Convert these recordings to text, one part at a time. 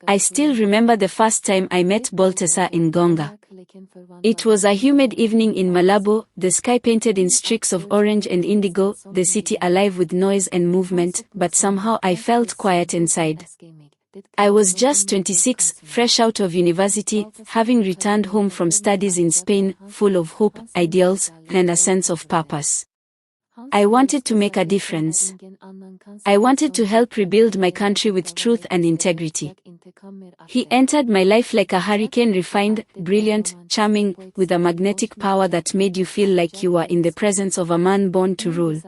I still remember the first time I met Baltasar in Engonga. It was a humid evening in Malabo, the sky painted in streaks of orange and indigo, the city alive with noise and movement, but somehow I felt quiet inside. I was just 26, fresh out of university, having returned home from studies in Spain, full of hope, ideals, and a sense of purpose. I wanted to make a difference. I wanted to help rebuild my country with truth and integrity. He entered my life like a hurricane, refined, brilliant, charming, with a magnetic power that made you feel like you were in the presence of a man born to rule.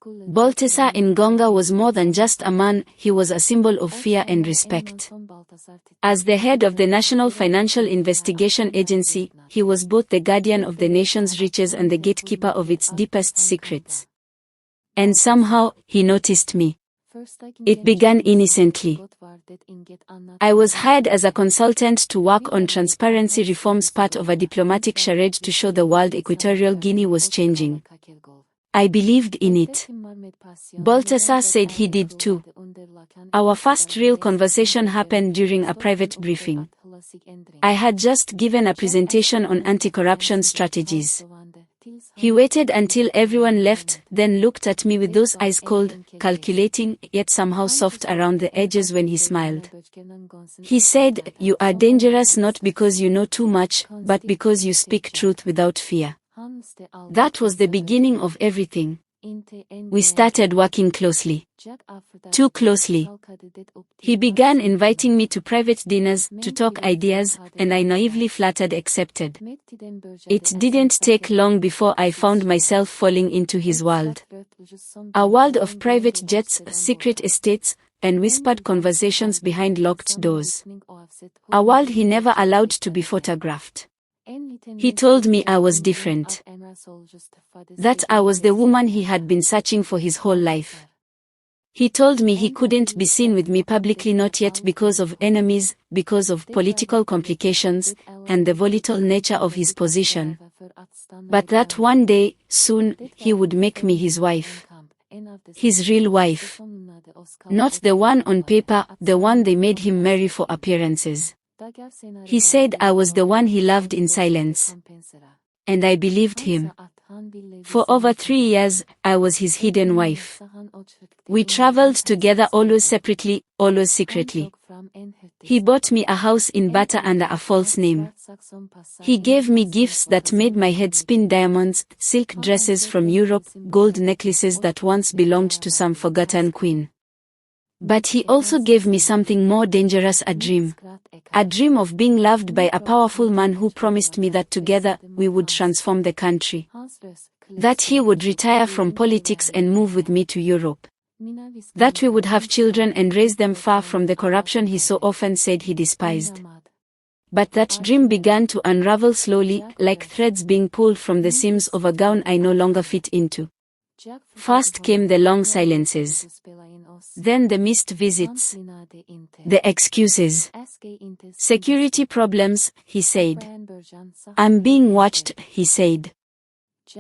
Baltasar Engonga was more than just a man, he was a symbol of fear and respect. As the head of the National Financial Investigation Agency, he was both the guardian of the nation's riches and the gatekeeper of its deepest secrets. And somehow, he noticed me. It began innocently. I was hired as a consultant to work on transparency reforms, part of a diplomatic charade to show the world Equatorial Guinea was changing. I believed in it. Baltasar said he did too. Our first real conversation happened during a private briefing. I had just given a presentation on anti-corruption strategies. He waited until everyone left, then looked at me with those eyes cold, calculating, yet somehow soft around the edges when he smiled. He said, "You are dangerous not because you know too much, but because you speak truth without fear." That was the beginning of everything. We started working closely. Too closely. He began inviting me to private dinners, to talk ideas, and I naively flattered accepted. It didn't take long before I found myself falling into his world. A world of private jets, secret estates, and whispered conversations behind locked doors. A world he never allowed to be photographed. He told me I was different. That I was the woman he had been searching for his whole life. He told me he couldn't be seen with me publicly, not yet, because of enemies, because of political complications, and the volatile nature of his position. But that one day, soon, he would make me his wife. His real wife. Not the one on paper, the one they made him marry for appearances. He said I was the one he loved in silence. And I believed him. For over 3 years, I was his hidden wife. We traveled together, always separately, always secretly. He bought me a house in Bata under a false name. He gave me gifts that made my head spin: diamonds, silk dresses from Europe, gold necklaces that once belonged to some forgotten queen. But he also gave me something more dangerous, a dream. A dream of being loved by a powerful man who promised me that together, we would transform the country. That he would retire from politics and move with me to Europe. That we would have children and raise them far from the corruption he so often said he despised. But that dream began to unravel slowly, like threads being pulled from the seams of a gown I no longer fit into. First came the long silences. Then the missed visits. The excuses. Security problems, he said. I'm being watched, he said.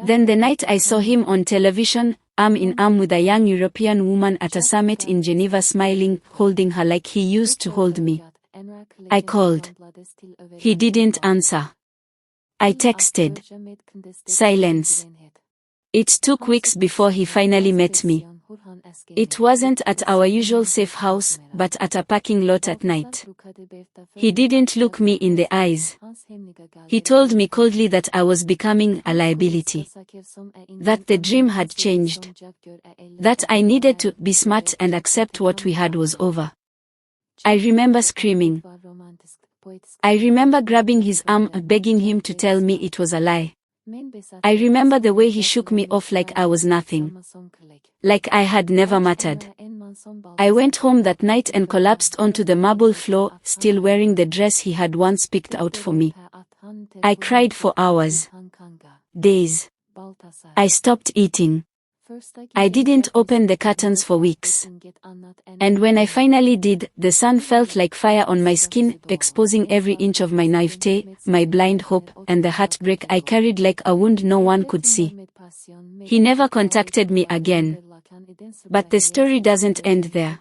Then the night I saw him on television, arm in arm with a young European woman at a summit in Geneva, smiling, holding her like he used to hold me. I called. He didn't answer. I texted. Silence. It took weeks before he finally met me. It wasn't at our usual safe house, but at a parking lot at night. He didn't look me in the eyes. He told me coldly that I was becoming a liability. That the dream had changed. That I needed to be smart and accept what we had was over. I remember screaming. I remember grabbing his arm, begging him to tell me it was a lie. I remember the way he shook me off like I was nothing. Like I had never mattered. I went home that night and collapsed onto the marble floor, still wearing the dress he had once picked out for me. I cried for hours. Days. I stopped eating. I didn't open the curtains for weeks. And when I finally did, the sun felt like fire on my skin, exposing every inch of my naivete, my blind hope, and the heartbreak I carried like a wound no one could see. He never contacted me again. But the story doesn't end there.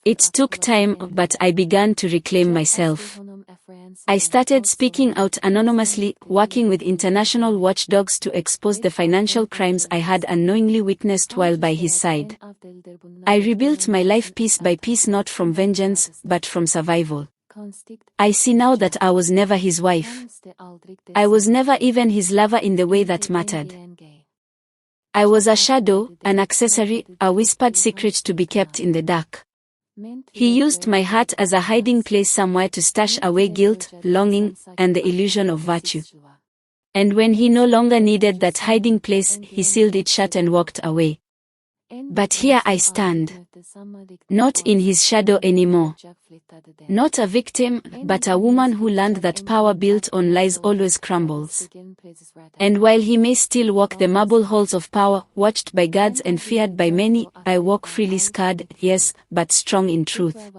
It took time, but I began to reclaim myself. I started speaking out anonymously, working with international watchdogs to expose the financial crimes I had unknowingly witnessed while by his side. I rebuilt my life piece by piece, not from vengeance, but from survival. I see now that I was never his wife. I was never even his lover in the way that mattered. I was a shadow, an accessory, a whispered secret to be kept in the dark. He used my heart as a hiding place somewhere to stash away guilt, longing, and the illusion of virtue. And when he no longer needed that hiding place, he sealed it shut and walked away. But here I stand. Not in his shadow anymore. Not a victim, but a woman who learned that power built on lies always crumbles. And while he may still walk the marble halls of power, watched by guards and feared by many, I walk freely, scarred, yes, but strong in truth.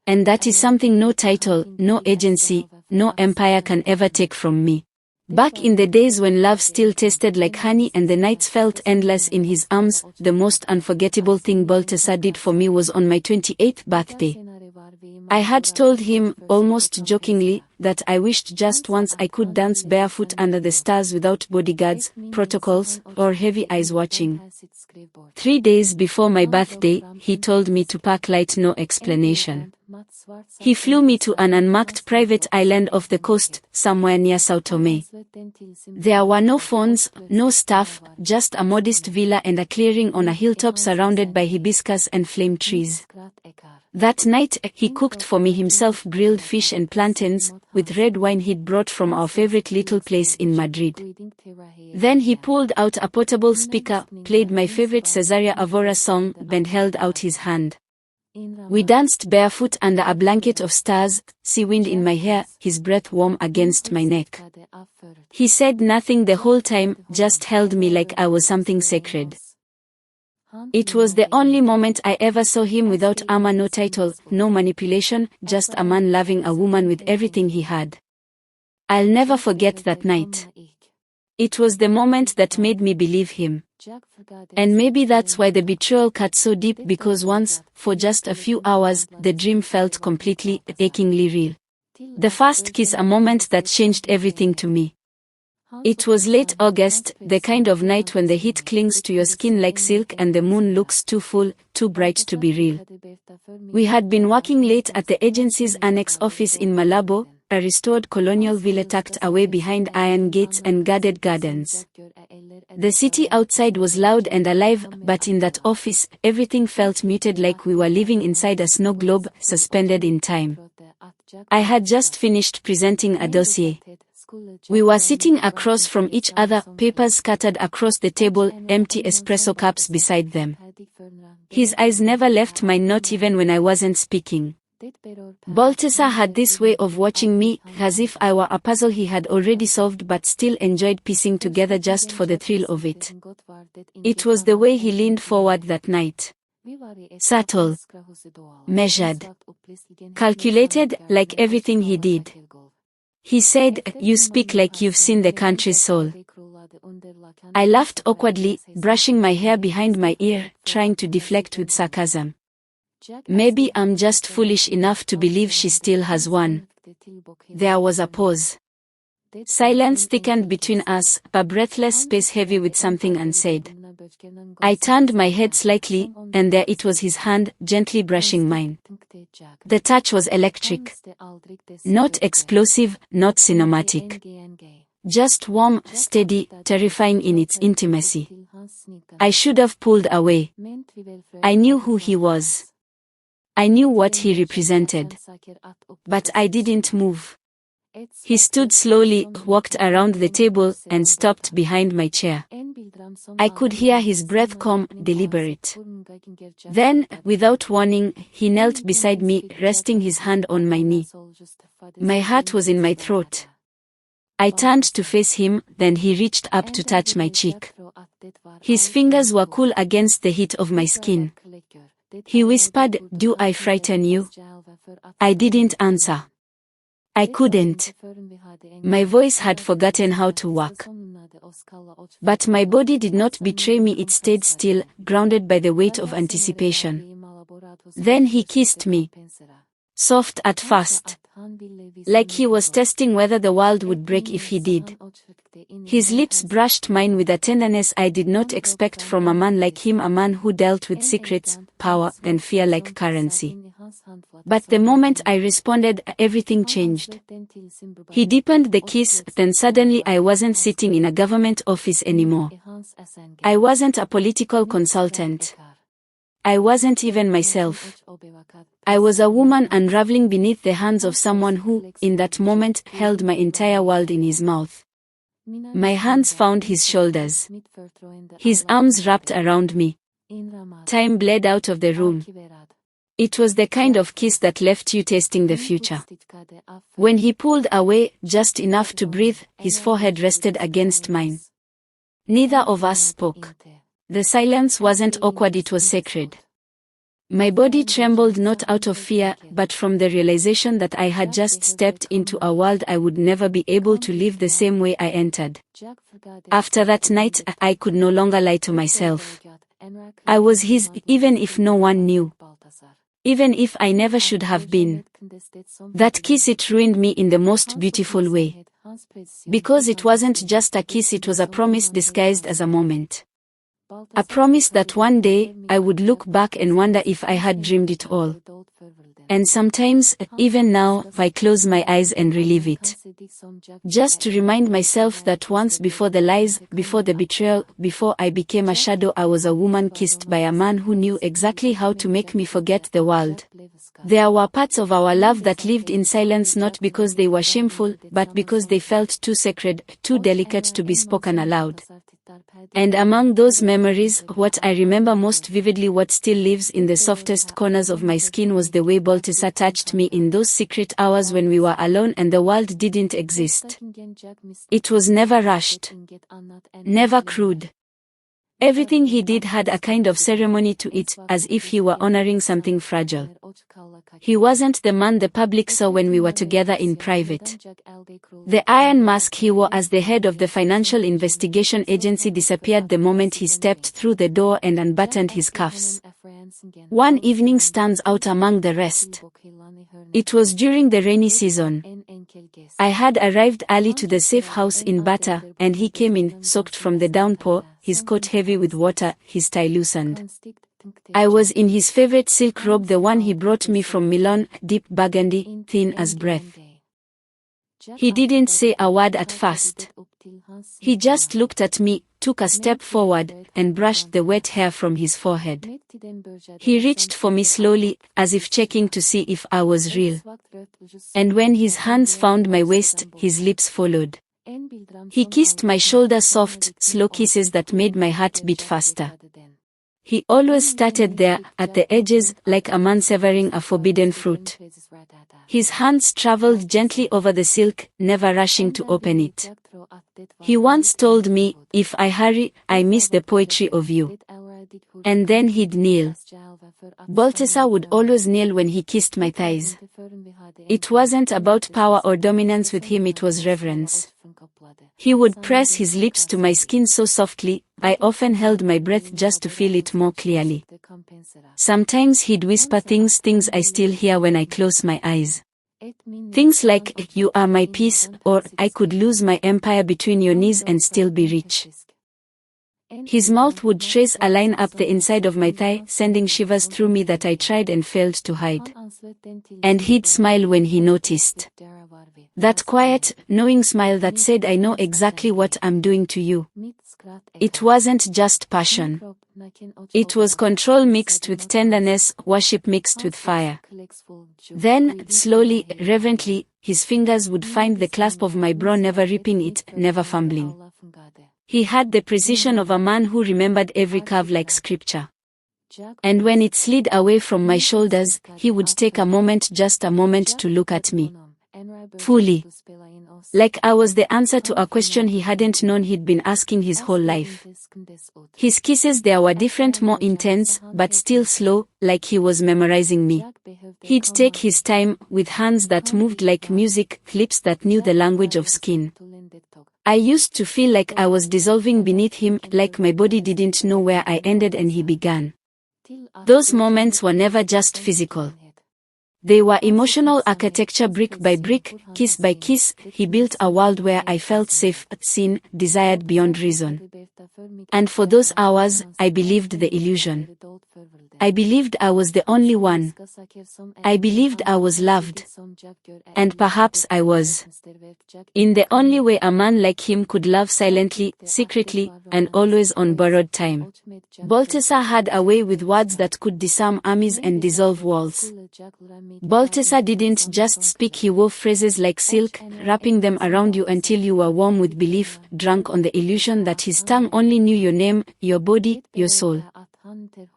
And that is something no title, no agency, no empire can ever take from me. Back in the days when love still tasted like honey and the nights felt endless in his arms, the most unforgettable thing Baltasar did for me was on my 28th birthday. I had told him, almost jokingly, that I wished just once I could dance barefoot under the stars without bodyguards, protocols, or heavy eyes watching. 3 days before my birthday, he told me to pack light, no explanation. He flew me to an unmarked private island off the coast, somewhere near Sao Tome. There were no phones, no staff, just a modest villa and a clearing on a hilltop surrounded by hibiscus and flame trees. That night, he cooked for me himself grilled fish and plantains, with red wine he'd brought from our favorite little place in Madrid. Then he pulled out a portable speaker, played my favorite Cesaria Evora song, and held out his hand. We danced barefoot under a blanket of stars, sea wind in my hair, his breath warm against my neck. He said nothing the whole time, just held me like I was something sacred. It was the only moment I ever saw him without armor, no title, no manipulation, just a man loving a woman with everything he had. I'll never forget that night. It was the moment that made me believe him. And maybe that's why the betrayal cut so deep, because once, for just a few hours, the dream felt completely, achingly real. The first kiss, a moment that changed everything to me. It was late August, the kind of night when the heat clings to your skin like silk and the moon looks too full, too bright to be real. We had been working late at the agency's annex office in Malabo, a restored colonial villa tucked away behind iron gates and guarded gardens. The city outside was loud and alive, but in that office, everything felt muted, like we were living inside a snow globe, suspended in time. I had just finished presenting a dossier. We were sitting across from each other, papers scattered across the table, empty espresso cups beside them. His eyes never left mine, not even when I wasn't speaking. Baltasar had this way of watching me, as if I were a puzzle he had already solved but still enjoyed piecing together just for the thrill of it. It was the way he leaned forward that night. Subtle, measured, calculated, like everything he did. He said, "You speak like you've seen the country's soul." I laughed awkwardly, brushing my hair behind my ear, trying to deflect with sarcasm. Maybe I'm just foolish enough to believe she still has one. There was a pause. Silence thickened between us, a breathless space heavy with something unsaid. I turned my head slightly, and there it was, his hand, gently brushing mine. The touch was electric. Not explosive, not cinematic. Just warm, steady, terrifying in its intimacy. I should have pulled away. I knew who he was. I knew what he represented. But I didn't move. He stood slowly, walked around the table, and stopped behind my chair. I could hear his breath calm, deliberate. Then, without warning, he knelt beside me, resting his hand on my knee. My heart was in my throat. I turned to face him, then he reached up to touch my cheek. His fingers were cool against the heat of my skin. He whispered, "Do I frighten you?" I didn't answer. I couldn't. My voice had forgotten how to work. But my body did not betray me, it stayed still, grounded by the weight of anticipation. Then he kissed me. Soft at first. Like he was testing whether the world would break if he did. His lips brushed mine with a tenderness I did not expect from a man like him, a man who dealt with secrets, power, and fear like currency. But the moment I responded, everything changed. He deepened the kiss, then suddenly I wasn't sitting in a government office anymore. I wasn't a political consultant. I wasn't even myself. I was a woman unraveling beneath the hands of someone who, in that moment, held my entire world in his mouth. My hands found his shoulders. His arms wrapped around me. Time bled out of the room. It was the kind of kiss that left you tasting the future. When he pulled away, just enough to breathe, his forehead rested against mine. Neither of us spoke. The silence wasn't awkward, it was sacred. My body trembled not out of fear, but from the realization that I had just stepped into a world I would never be able to live the same way I entered. After that night, I could no longer lie to myself. I was his, even if no one knew. Even if I never should have been. That kiss, it ruined me in the most beautiful way. Because it wasn't just a kiss, it was a promise disguised as a moment. A promise that one day, I would look back and wonder if I had dreamed it all. And sometimes, even now, I close my eyes and relive it. Just to remind myself that once, before the lies, before the betrayal, before I became a shadow, I was a woman kissed by a man who knew exactly how to make me forget the world. There were parts of our love that lived in silence, not because they were shameful, but because they felt too sacred, too delicate to be spoken aloud. And among those memories, what I remember most vividly, what still lives in the softest corners of my skin, was the way Baltasar touched me in those secret hours when we were alone and the world didn't exist. It was never rushed. Never crude. Everything he did had a kind of ceremony to it, as if he were honoring something fragile. He wasn't the man the public saw when we were together in private. The iron mask he wore as the head of the financial investigation agency disappeared the moment he stepped through the door and unbuttoned his cuffs. One evening stands out among the rest. It was during the rainy season. I had arrived early to the safe house in Bata, and he came in, soaked from the downpour, his coat heavy with water, his tie loosened. I was in his favorite silk robe, the one he brought me from Milan, deep burgundy, thin as breath. He didn't say a word at first. He just looked at me, took a step forward, and brushed the wet hair from his forehead. He reached for me slowly, as if checking to see if I was real. And when his hands found my waist, his lips followed. He kissed my shoulder, soft, slow kisses that made my heart beat faster. He always started there, at the edges, like a man severing a forbidden fruit. His hands traveled gently over the silk, never rushing to open it. He once told me, "If I hurry, I miss the poetry of you." And then he'd kneel. Baltasar would always kneel when he kissed my thighs. It wasn't about power or dominance with him, it was reverence. He would press his lips to my skin so softly, I often held my breath just to feel it more clearly. Sometimes he'd whisper things I still hear when I close my eyes. Things like, "You are my peace," or, "I could lose my empire between your knees and still be rich." His mouth would trace a line up the inside of my thigh, sending shivers through me that I tried and failed to hide. And he'd smile when he noticed. That quiet, knowing smile that said, "I know exactly what I'm doing to you." It wasn't just passion. It was control mixed with tenderness, worship mixed with fire. Then, slowly, reverently, his fingers would find the clasp of my bra, never ripping it, never fumbling. He had the precision of a man who remembered every curve like scripture. And when it slid away from my shoulders, he would take a moment, just a moment, to look at me. Fully. Like I was the answer to a question he hadn't known he'd been asking his whole life. His kisses there were different, more intense, but still slow, like he was memorizing me. He'd take his time, with hands that moved like music, lips that knew the language of skin. I used to feel like I was dissolving beneath him, like my body didn't know where I ended and he began. Those moments were never just physical. They were emotional architecture. Brick by brick, kiss by kiss, he built a world where I felt safe, seen, desired beyond reason. And for those hours, I believed the illusion. I believed I was the only one. I believed I was loved. And perhaps I was. In the only way a man like him could love, silently, secretly, and always on borrowed time. Baltasar had a way with words that could disarm armies and dissolve walls. Baltasar didn't just speak, he wove phrases like silk, wrapping them around you until you were warm with belief, drunk on the illusion that his tongue only knew your name, your body, your soul.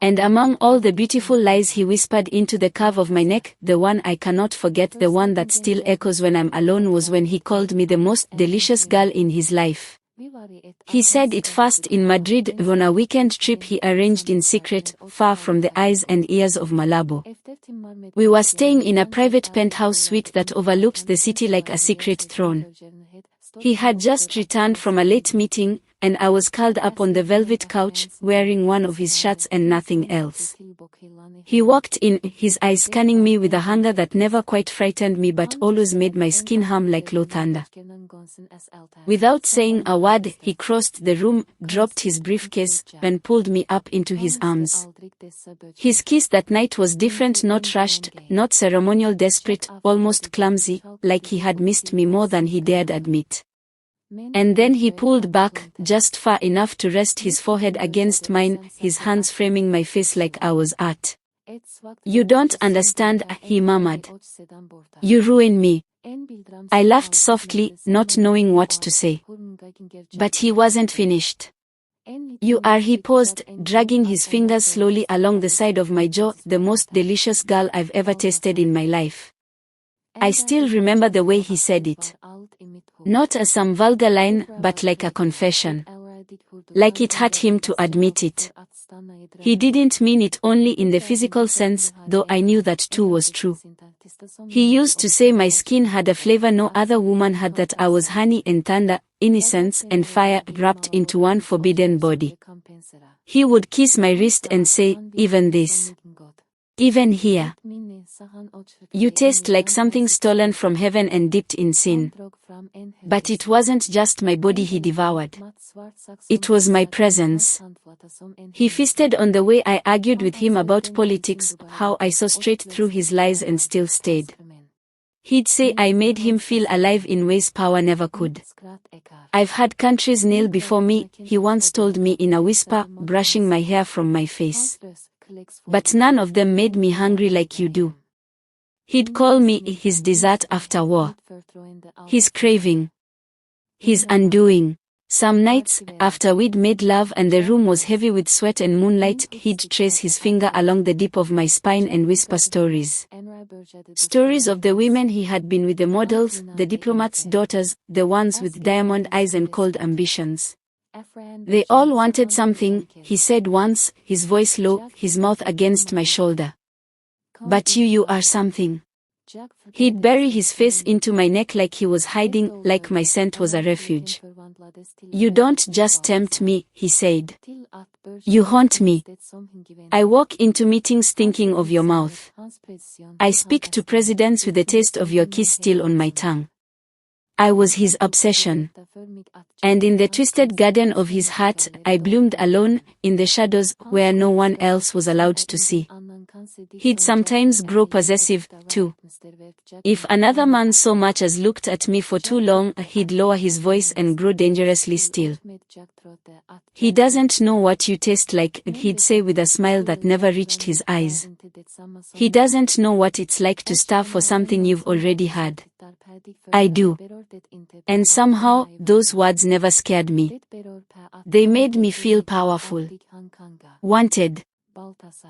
And among all the beautiful lies he whispered into the curve of my neck, the one I cannot forget, the one that still echoes when I'm alone, was when he called me the most delicious girl in his life. He said it first in Madrid on a weekend trip he arranged in secret, far from the eyes and ears of Malabo. We were staying in a private penthouse suite that overlooked the city like a secret throne. He had just returned from a late meeting, and I was curled up on the velvet couch, wearing one of his shirts and nothing else. He walked in, his eyes scanning me with a hunger that never quite frightened me but always made my skin hum like low thunder. Without saying a word, he crossed the room, dropped his briefcase, and pulled me up into his arms. His kiss that night was different, not rushed, not ceremonial, desperate, almost clumsy, like he had missed me more than he dared admit. And then he pulled back, just far enough to rest his forehead against mine, his hands framing my face like I was art. "You don't understand," he murmured. "You ruin me." I laughed softly, not knowing what to say. But he wasn't finished. "You are," he paused, dragging his fingers slowly along the side of my jaw, "the most delicious girl I've ever tasted in my life." I still remember the way he said it. Not as some vulgar line, but like a confession. Like it hurt him to admit it. He didn't mean it only in the physical sense, though I knew that too was true. He used to say my skin had a flavor no other woman had, that I was honey and thunder, innocence and fire wrapped into one forbidden body. He would kiss my wrist and say, "Even this. Even here. You taste like something stolen from heaven and dipped in sin." But it wasn't just my body he devoured. It was my presence. He feasted on the way I argued with him about politics, how I saw straight through his lies and still stayed. He'd say I made him feel alive in ways power never could. "I've had countries kneel before me," he once told me in a whisper, brushing my hair from my face. "But none of them made me hungry like you do." He'd call me his dessert after war. His craving. His undoing. Some nights, after we'd made love and the room was heavy with sweat and moonlight, he'd trace his finger along the dip of my spine and whisper stories. Stories of the women he had been with, the models, the diplomats' daughters, the ones with diamond eyes and cold ambitions. "They all wanted something," he said once, his voice low, his mouth against my shoulder. "But you are something." He'd bury his face into my neck like he was hiding, like my scent was a refuge. "You don't just tempt me," he said. "You haunt me. I walk into meetings thinking of your mouth. I speak to presidents with the taste of your kiss still on my tongue." I was his obsession. And in the twisted garden of his heart, I bloomed alone, in the shadows, where no one else was allowed to see. He'd sometimes grow possessive, too. If another man so much as looked at me for too long, he'd lower his voice and grow dangerously still. "He doesn't know what you taste like," he'd say with a smile that never reached his eyes. "He doesn't know what it's like to starve for something you've already had. I do." And somehow, those words never scared me. They made me feel powerful. Wanted.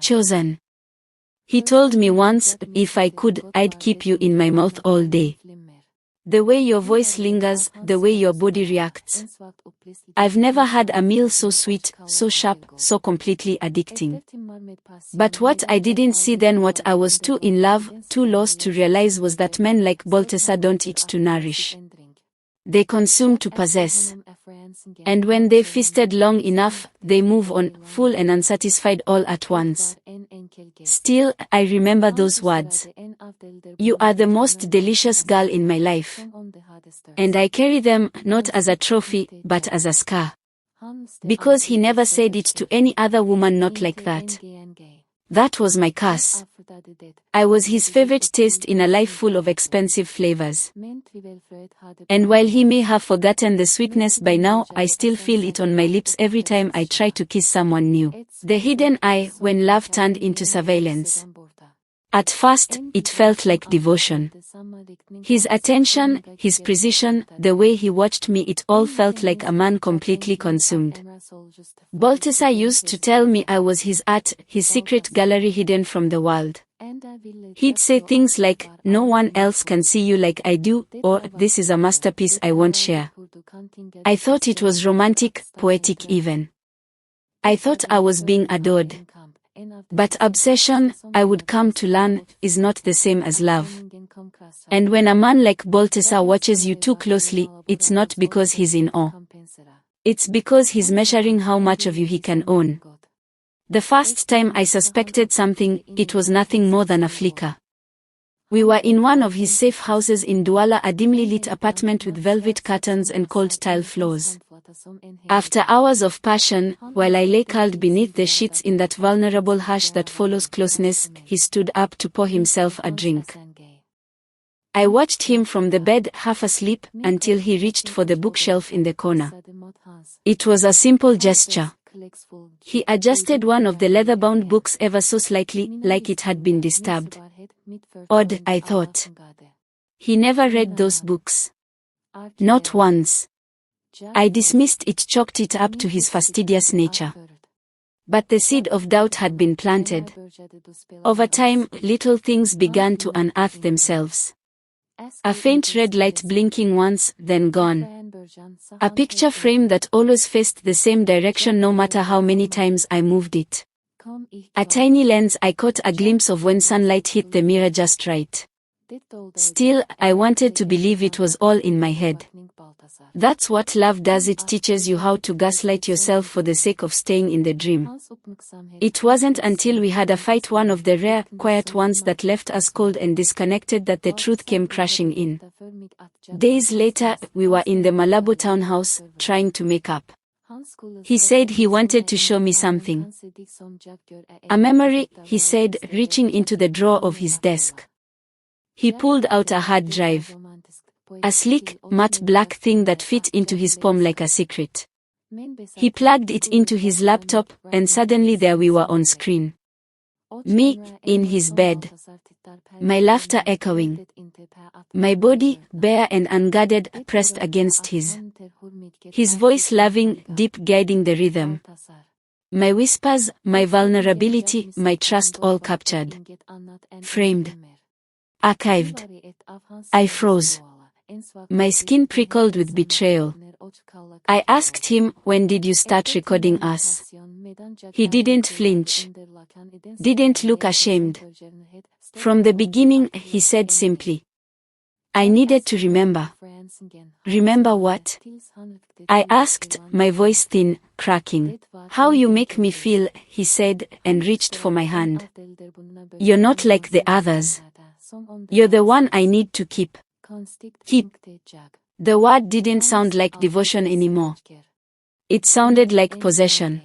Chosen. He told me once, if I could, I'd keep you in my mouth all day. The way your voice lingers, the way your body reacts. I've never had a meal so sweet, so sharp, so completely addicting. But what I didn't see then, what I was too in love, too lost to realize, was that men like Baltasar don't eat to nourish. They consume to possess. And when they've feasted long enough, they move on, full and unsatisfied all at once. Still, I remember those words. You are the most delicious girl in my life. And I carry them not as a trophy, but as a scar. Because he never said it to any other woman not like that. That was my curse. I was his favorite taste in a life full of expensive flavors. And while he may have forgotten the sweetness by now, I still feel it on my lips every time I try to kiss someone new. The hidden eye when love turned into surveillance. At first, it felt like devotion. His attention, his precision, the way he watched me, it all felt like a man completely consumed. Baltasar used to tell me I was his art, his secret gallery hidden from the world. He'd say things like, "No one else can see you like I do," or "This is a masterpiece I won't share." I thought it was romantic, poetic even. I thought I was being adored. But obsession, I would come to learn, is not the same as love. And when a man like Baltasar watches you too closely, it's not because he's in awe. It's because he's measuring how much of you he can own. The first time I suspected something, it was nothing more than a flicker. We were in one of his safe houses in Douala, a dimly lit apartment with velvet curtains and cold tile floors. After hours of passion, while I lay curled beneath the sheets in that vulnerable hush that follows closeness, he stood up to pour himself a drink. I watched him from the bed, half asleep, until he reached for the bookshelf in the corner. It was a simple gesture. He adjusted one of the leather-bound books ever so slightly, like it had been disturbed. Odd, I thought. He never read those books. Not once. I dismissed it, chalked it up to his fastidious nature. But the seed of doubt had been planted. Over time, little things began to unearth themselves. A faint red light blinking once, then gone. A picture frame that always faced the same direction no matter how many times I moved it. A tiny lens I caught a glimpse of when sunlight hit the mirror just right. Still, I wanted to believe it was all in my head. That's what love does, it teaches you how to gaslight yourself for the sake of staying in the dream. It wasn't until we had a fight, one of the rare, quiet ones that left us cold and disconnected, that the truth came crashing in. Days later, we were in the Malabo townhouse, trying to make up. He said he wanted to show me something. A memory, he said, reaching into the drawer of his desk. He pulled out a hard drive. A sleek, matte black thing that fit into his palm like a secret. He plugged it into his laptop, and suddenly there we were on screen. Me, in his bed. My laughter echoing. My body, bare and unguarded, pressed against his. His voice loving, deep, guiding the rhythm. My whispers, my vulnerability, my trust, all captured. Framed. Archived. I froze. My skin prickled with betrayal. I asked him, "When did you start recording us?" He didn't flinch. Didn't look ashamed. "From the beginning," he said simply. I needed to remember. Remember what? I asked, my voice thin, cracking. "How you make me feel," he said, and reached for my hand. "You're not like the others. You're the one I need to keep." Keep. The word didn't sound like devotion anymore. It sounded like possession.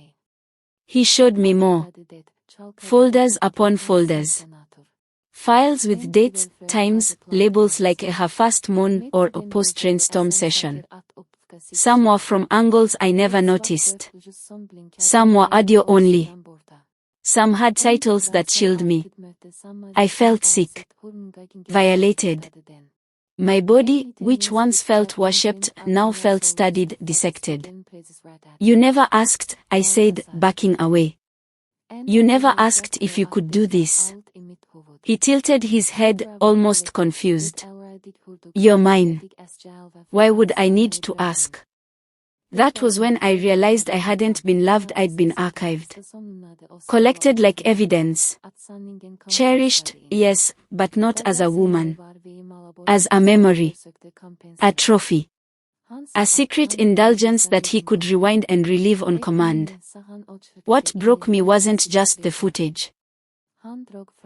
He showed me more. Folders upon folders. Files with dates, times, labels like a first moon or a post-rainstorm session. Some were from angles I never noticed. Some were audio only. Some had titles that chilled me. I felt sick. Violated. My body, which once felt worshipped, now felt studied, dissected. "You never asked," I said, backing away. "You never asked if you could do this." He tilted his head, almost confused. "You're mine. Why would I need to ask?" That was when I realized I hadn't been loved, I'd been archived. Collected like evidence. Cherished, yes, but not as a woman. As a memory. A trophy. A secret indulgence that he could rewind and relive on command. What broke me wasn't just the footage.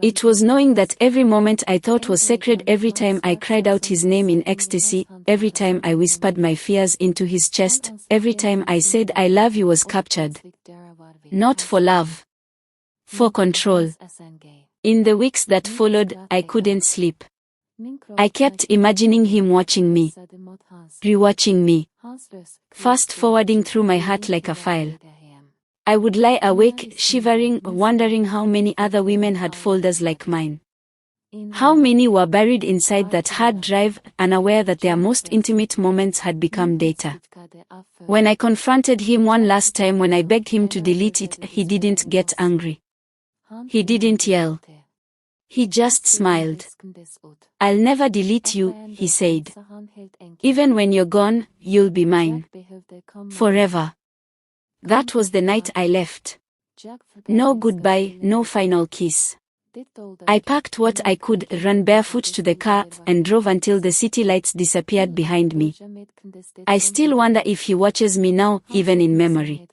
It was knowing that every moment I thought was sacred, every time I cried out his name in ecstasy, every time I whispered my fears into his chest, every time I said I love you was captured. Not for love. For control. In the weeks that followed, I couldn't sleep. I kept imagining him watching me, rewatching me, fast-forwarding through my heart like a file. I would lie awake, shivering, wondering how many other women had folders like mine. How many were buried inside that hard drive, unaware that their most intimate moments had become data. When I confronted him one last time, when I begged him to delete it, he didn't get angry. He didn't yell. He just smiled. "I'll never delete you," he said. "Even when you're gone, you'll be mine. Forever." That was the night I left. No goodbye, no final kiss. I packed what I could, ran barefoot to the car, and drove until the city lights disappeared behind me. I still wonder if he watches me now, even in memory.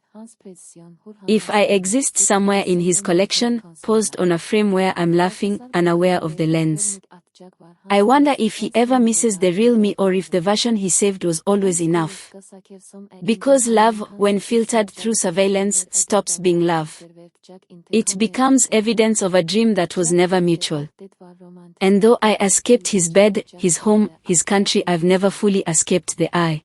If I exist somewhere in his collection, posed on a frame where I'm laughing, unaware of the lens. I wonder if he ever misses the real me, or if the version he saved was always enough. Because love, when filtered through surveillance, stops being love. It becomes evidence of a dream that was never mutual. And though I escaped his bed, his home, his country, I've never fully escaped the eye.